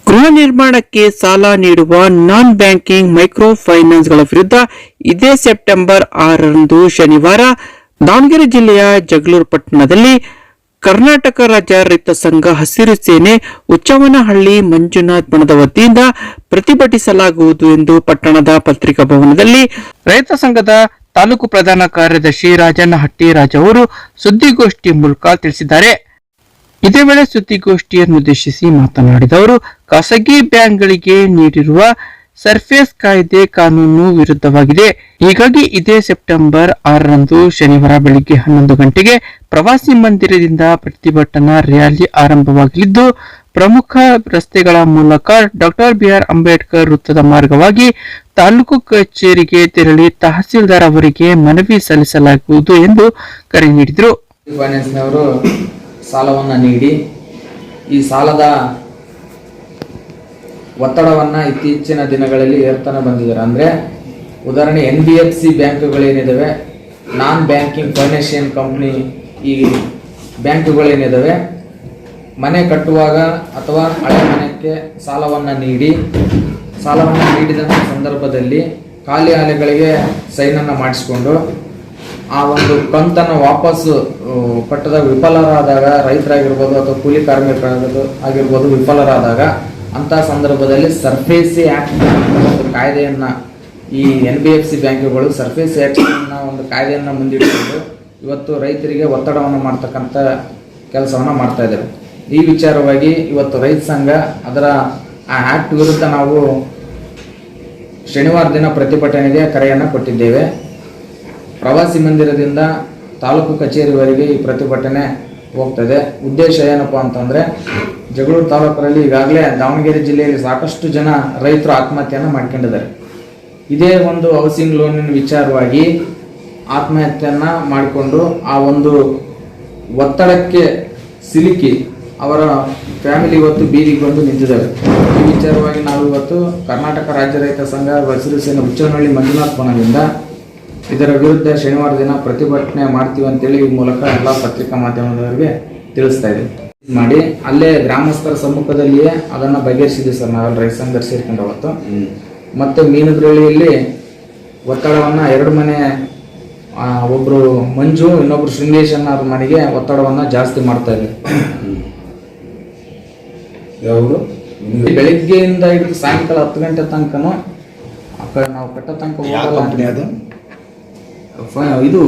ಗೃಹ ನಿರ್ಮಾಣಕ್ಕೆ ಸಾಲ ನೀಡುವ ನಾನ್ ಬ್ಯಾಂಕಿಂಗ್ ಮೈಕ್ರೋ ಫೈನಾನ್ಸ್ಗಳ ವಿರುದ್ಧ ಇದೇ ಸೆಪ್ಟೆಂಬರ್ 6ರಂದು ಶನಿವಾರ ದಾವಣಗೆರೆ ಜಿಲ್ಲೆಯ ಜಗಳೂರು ಪಟ್ಟಣದಲ್ಲಿ ಕರ್ನಾಟಕ ರಾಜ್ಯ ರೈತ ಸಂಘ ಹಸಿರು ಸೇನೆ ಉಚ್ಚವನಹಳ್ಳಿ ಮಂಜುನಾಥ್ ಬಣದ ವತಿಯಿಂದ ಪ್ರತಿಭಟಿಸಲಾಗುವುದು ಎಂದು ಪಟ್ಟಣದ ಪತ್ರಿಕಾ ಭವನದಲ್ಲಿ ರೈತ ಸಂಘದ ತಾಲೂಕು ಪ್ರಧಾನ ಕಾರ್ಯದರ್ಶಿ ರಾಜನಹಟ್ಟಿ ರಾಜ್ ಅವರು ಸುದ್ದಿಗೋಷ್ಠಿ ಮೂಲಕ ತಿಳಿಸಿದ್ದಾರೆ. ಇದೇ ವೇಳೆ ಸುದ್ದಿಗೋಷ್ಠಿಯನ್ನುದ್ದೇಶಿಸಿ ಮಾತನಾಡಿದ ಅವರು, ಖಾಸಗಿ ಬ್ಯಾಂಕ್ಗಳಿಗೆ ನೀಡಿರುವ ಸರ್ಫೇಸ್ ಕಾಯ್ದೆ ಕಾನೂನು ವಿರುದ್ಧವಾಗಿದೆ. ಹೀಗಾಗಿ ಇದೇ ಸೆಪ್ಟೆಂಬರ್ 6ರಂದು ಶನಿವಾರ ಬೆಳಿಗ್ಗೆ 11 ಗಂಟೆಗೆ ಪ್ರವಾಸಿ ಮಂದಿರದಿಂದ ಪ್ರತಿಭಟನಾ ರ್ಯಾಲಿ ಆರಂಭವಾಗಲಿದ್ದು, ಪ್ರಮುಖ ರಸ್ತೆಗಳ ಮೂಲಕ ಡಾಕ್ಟರ್ ಬಿ.ಆರ್. ಅಂಬೇಡ್ಕರ್ ವೃತ್ತದ ಮಾರ್ಗವಾಗಿ ತಾಲೂಕು ಕಚೇರಿಗೆ ತೆರಳಿ ತಹಸೀಲ್ದಾರ್ ಅವರಿಗೆ ಮನವಿ ಸಲ್ಲಿಸಲಾಗುವುದು ಎಂದು ಕರೆ ನೀಡಿದರು. ಸಾಲವನ್ನು ನೀಡಿ ಈ ಸಾಲದ ಒತ್ತಡವನ್ನು ಇತ್ತೀಚಿನ ದಿನಗಳಲ್ಲಿ ಏರ್ತಾನೆ ಬಂದಿದ್ದಾರೆ. ಅಂದರೆ ಉದಾಹರಣೆ NBFC ಬ್ಯಾಂಕುಗಳೇನಿದ್ದಾವೆ, ನಾನ್ ಬ್ಯಾಂಕಿಂಗ್ ಫೈನಾನ್ಷಿಯಲ್ ಕಂಪ್ನಿ ಈ ಬ್ಯಾಂಕುಗಳೇನಿದ್ದಾವೆ, ಮನೆ ಕಟ್ಟುವಾಗ ಅಥವಾ ಹಳೆ ಮನೆಗೆ ಸಾಲವನ್ನು ನೀಡಿದ ಸಂದರ್ಭದಲ್ಲಿ ಖಾಲಿ ಆಲೆಗಳಿಗೆ ಸೈನನ್ನು ಮಾಡಿಸಿಕೊಂಡು ಆ ಒಂದು ಕಂತನ್ನು ವಾಪಸ್ಸು ಕಟ್ಟದ ವಿಫಲರಾದಾಗ, ರೈತರಾಗಿರ್ಬೋದು ಅಥವಾ ಕೂಲಿ ಕಾರ್ಮಿಕರಾಗಿರ್ಬೋದು ವಿಫಲರಾದಾಗ ಅಂಥ ಸಂದರ್ಭದಲ್ಲಿ ಸರ್ಫೇಸಿ ಆ್ಯಕ್ಟ್ ಒಂದು ಕಾಯ್ದೆಯನ್ನು ಈ NBFC ಬ್ಯಾಂಕುಗಳು ಸರ್ಫೇಸಿ ಆ್ಯಕ್ಟ್ನ ಒಂದು ಕಾಯ್ದೆಯನ್ನು ಮುಂದಿಟ್ಟುಕೊಂಡು ಇವತ್ತು ರೈತರಿಗೆ ಒತ್ತಡವನ್ನು ಮಾಡ್ತಕ್ಕಂಥ ಕೆಲಸವನ್ನು ಮಾಡ್ತಾ ಇದ್ದೇವೆ. ಈ ವಿಚಾರವಾಗಿ ಇವತ್ತು ರೈತ ಸಂಘ ಅದರ ಆ ಆ್ಯಕ್ಟ್ ವಿರುದ್ಧ ನಾವು ಶನಿವಾರ ದಿನ ಪ್ರತಿಭಟನೆಗೆ ಕರೆಯನ್ನು ಕೊಟ್ಟಿದ್ದೇವೆ. ಪ್ರವಾಸಿ ಮಂದಿರದಿಂದ ತಾಲೂಕು ಕಚೇರಿವರೆಗೆ ಈ ಪ್ರತಿಭಟನೆ ಹೋಗ್ತದೆ. ಉದ್ದೇಶ ಏನಪ್ಪ ಅಂತಂದರೆ, ಜಗಳೂರು ತಾಲೂಕಿನಲ್ಲಿ ಈಗಾಗಲೇ ದಾವಣಗೆರೆ ಜಿಲ್ಲೆಯಲ್ಲಿ ಸಾಕಷ್ಟು ಜನ ರೈತರು ಆತ್ಮಹತ್ಯೆಯನ್ನು ಮಾಡ್ಕೊಂಡಿದ್ದಾರೆ. ಇದೇ ಒಂದು ಹೌಸಿಂಗ್ ಲೋನಿನ ವಿಚಾರವಾಗಿ ಆತ್ಮಹತ್ಯೆಯನ್ನು ಮಾಡಿಕೊಂಡು ಆ ಒಂದು ಒತ್ತಡಕ್ಕೆ ಸಿಲುಕಿ ಅವರ ಫ್ಯಾಮಿಲಿ ಇವತ್ತು ಬೀದಿಗೆ ಬಂದು ನಿಂತಿದ್ದಾರೆ. ಈ ವಿಚಾರವಾಗಿ ನಾವು ಇವತ್ತು ಕರ್ನಾಟಕ ರಾಜ್ಯ ರೈತ ಸಂಘ ಹಸಿರು ಸೇನೆ ಉಚ್ಚವನಹಳ್ಳಿ ಮಂಜುನಾಥ್ ಬಣದಿಂದ ಇದರ ವಿರುದ್ಧ ಶನಿವಾರ ದಿನ ಪ್ರತಿಭಟನೆ ಮಾಡ್ತೀವಿ ಅಂತೇಳಿ ಈ ಮೂಲಕ ಎಲ್ಲ ಪತ್ರಿಕಾ ಮಾಧ್ಯಮದವರಿಗೆ ತಿಳಿಸ್ತಾ ಇದ್ದೀವಿ. ಮಾಡಿ ಅಲ್ಲೇ ಗ್ರಾಮಸ್ಥರ ಸಮ್ಮುಖದಲ್ಲಿಯೇ ಅದನ್ನು ಬಗೆಹರಿಸಿದ್ವಿ ಸರ್. ನಾವೆಲ್ಲ ರೈತ ಸಂಘ ಸೇರ್ಕೊಂಡು ಅವತ್ತು ಮತ್ತು ಮೀನುದ್ರಳ್ಳಿಯಲ್ಲಿ ಒತ್ತಡವನ್ನು 2 ಮನೆ, ಒಬ್ಬರು ಮಂಜು, ಇನ್ನೊಬ್ರು ಶೃಂಗೇಶ್ ಅನ್ನೋರ ಮನೆಗೆ ಒತ್ತಡವನ್ನು ಜಾಸ್ತಿ ಮಾಡ್ತಾ ಇದ್ವಿ. ಬೆಳಿಗ್ಗೆಯಿಂದ ಹಿಡಿದು ಸಾಯಂಕಾಲ 10 ಗಂಟೆ ತನಕನೂ ಆ ಕಡೆ ನಾವು ಕಟ್ಟ ತನಕ ಇದು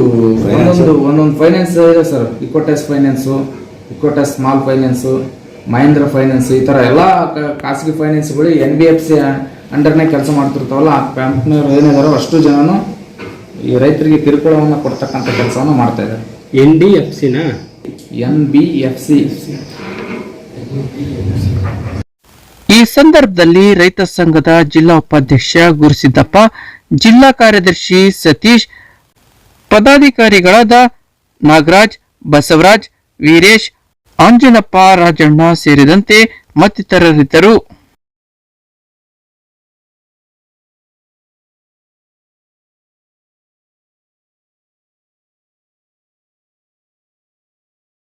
ಒಂದೊಂದು ಫೈನಾನ್ಸ್ ಇದೆ sir. Equitas finance, Equitas small finance, Mahindra finance, ಈ ಥರ ಎಲ್ಲ ಖಾಸಗಿ ಫೈನಾನ್ಸ್ಗಳು NBFC ಅಂಡರ್ನೇ ಕೆಲಸ ಮಾಡ್ತಿರ್ತಾವಲ್ಲ, ಆ ಕಂಪ್ನಿಯವರು ಏನಿದಾರೋ ಅಷ್ಟು ಜನನು ಈ ರೈತರಿಗೆ ಕಿರುಕುಳವನ್ನು ಕೊಡ್ತಕ್ಕಂಥ ಕೆಲಸವನ್ನು ಮಾಡ್ತಾ ಇದ್ದಾರೆ. NBFC. ಈ ಸಂದರ್ಭದಲ್ಲಿ ರೈತ ಸಂಘದ ಜಿಲ್ಲಾ ಉಪಾಧ್ಯಕ್ಷ ಗುರುಸಿದ್ದಪ್ಪ, ಜಿಲ್ಲಾ ಕಾರ್ಯದರ್ಶಿ ಸತೀಶ್, ಪದಾಧಿಕಾರಿಗಳಾದ ನಾಗರಾಜ್, ಬಸವರಾಜ್, ವೀರೇಶ್, ಆಂಜನಪ್ಪ, ರಾಜಣ್ಣ ಸೇರಿದಂತೆ ಮತ್ತಿತರರಿದ್ದರು.